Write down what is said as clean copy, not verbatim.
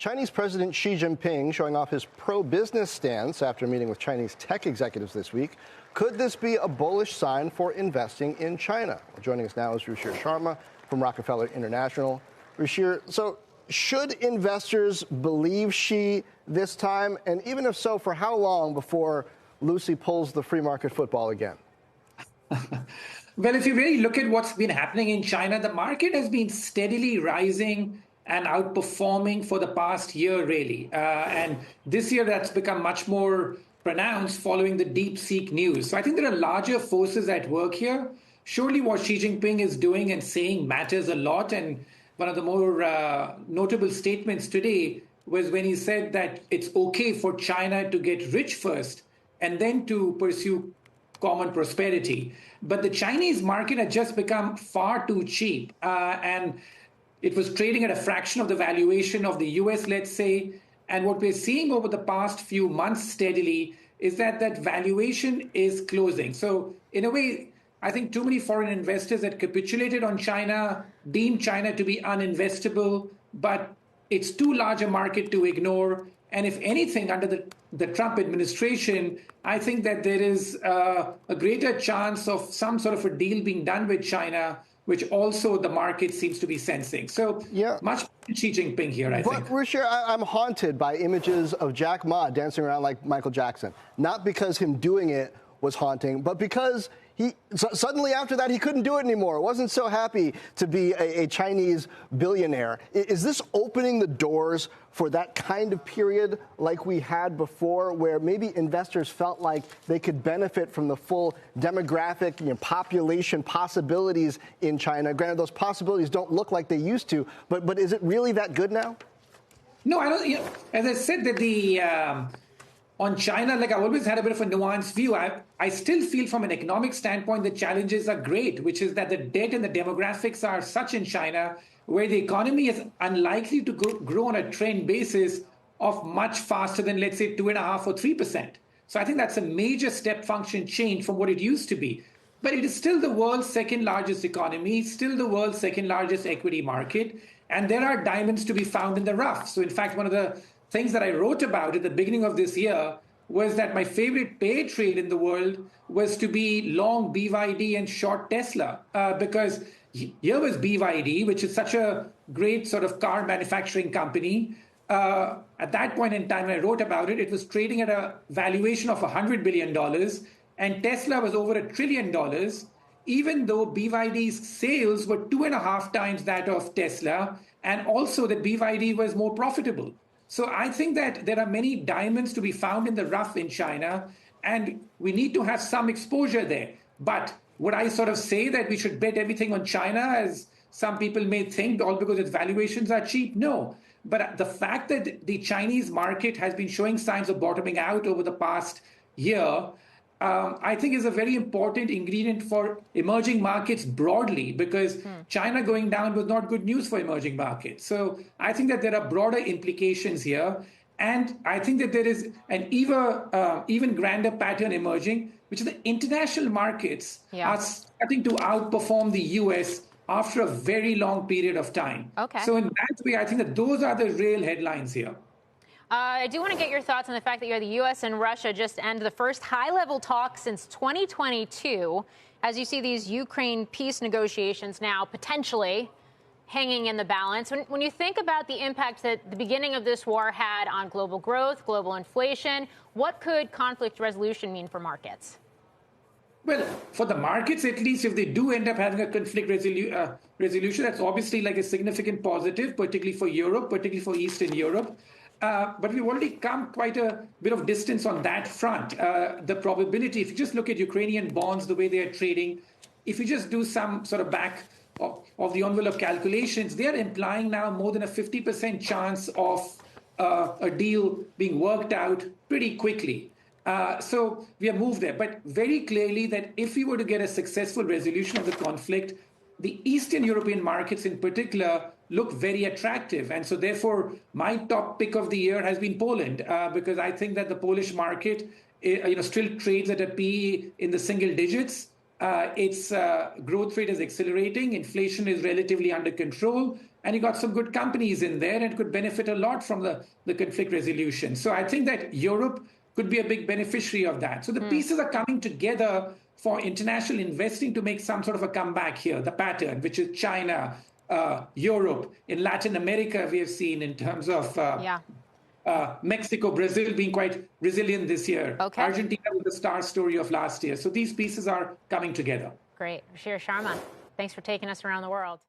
Chinese President Xi Jinping showing off his pro-business stance after meeting with Chinese tech executives this week. Could this be a bullish sign for investing in China? Well, joining us now is Ruchir Sharma from Rockefeller International. Ruchir, so should investors believe Xi this time? And even if so, for how long before Lucy pulls the free market football again? Well, if you really look at what's been happening in China, the market has been steadily rising and outperforming for the past year, really. And this year, that's become much more pronounced following the DeepSeek news. So I think there are larger forces at work here. Surely what Xi Jinping is doing and saying matters a lot. And one of the more notable statements today was when he said that it's okay for China to get rich first and then to pursue common prosperity. But the Chinese market had just become far too cheap. And it was trading at a fraction of the valuation of the US, let's say. And what we're seeing over the past few months steadily is that that valuation is closing. So in a way, I think too many foreign investors had capitulated on China, deemed China to be uninvestable, but it's too large a market to ignore. And if anything, under the Trump administration, I think that there is a greater chance of some sort of a deal being done with China, which also the market seems to be sensing. So much Xi Jinping here, I think. But Ruchir, I'm haunted by images of Jack Ma dancing around like Michael Jackson. Not because him doing it was haunting, but because suddenly after that, he couldn't do it anymore. Wasn't so happy to be a Chinese billionaire. Is this opening the doors for that kind of period like we had before, where maybe investors felt like they could benefit from the full demographic, population possibilities in China? Granted, those possibilities don't look like they used to, but is it really that good now? No, I don't. As I said, that on China, like I've always had a bit of a nuanced view. I still feel from an economic standpoint, the challenges are great, which is that the debt and the demographics are such in China where the economy is unlikely to grow on a trend basis of much faster than, let's say, 2.5% or 3%. So I think that's a major step function change from what it used to be. But it is still the world's second largest economy, still the world's second largest equity market. And there are diamonds to be found in the rough. So in fact, one of the things that I wrote about at the beginning of this year was that my favorite pair trade in the world was to be long BYD and short Tesla, because here was BYD, which is such a great sort of car manufacturing company. At that point in time, I wrote about it. It was trading at a valuation of $100 billion, and Tesla was over $1 trillion, even though BYD's sales were 2.5 times that of Tesla, and also that BYD was more profitable. So I think that there are many diamonds to be found in the rough in China, and we need to have some exposure there. But would I sort of say that we should bet everything on China, as some people may think, all because its valuations are cheap? No. But the fact that the Chinese market has been showing signs of bottoming out over the past year, I think is a very important ingredient for emerging markets broadly, because China going down was not good news for emerging markets. So I think that there are broader implications here. And I think that there is an even grander pattern emerging, which is the international markets are starting to outperform the US after a very long period of time. So in that way, I think that those are the real headlines here. I do want to get your thoughts on the fact that the U.S. and Russia just ended the first high-level talks since 2022, as you see these Ukraine peace negotiations now potentially hanging in the balance. When you think about the impact that the beginning of this war had on global growth, global inflation, what could conflict resolution mean for markets? Well, for the markets, at least, if they do end up having a conflict resolution, that's obviously like a significant positive, particularly for Europe, particularly for Eastern Europe. But we've already come quite a bit of distance on that front. The probability, if you just look at Ukrainian bonds, the way they are trading, if you just do some sort of back of the envelope calculations, they are implying now more than a 50% chance of a deal being worked out pretty quickly. So we have moved there. But very clearly that if we were to get a successful resolution of the conflict, the Eastern European markets in particular look very attractive. And so therefore, my top pick of the year has been Poland, because I think that the Polish market still trades at a PE in the single digits. Its growth rate is accelerating. Inflation is relatively under control. and you got some good companies in there and could benefit a lot from the conflict resolution. So I think that Europe could be a big beneficiary of that. So the pieces are coming together for international investing to make some sort of a comeback here, the pattern, which is China, Europe. In Latin America, we have seen in terms of Mexico, Brazil being quite resilient this year. Okay. Argentina was the star story of last year. So these pieces are coming together. Great. Ruchir Sharma, thanks for taking us around the world.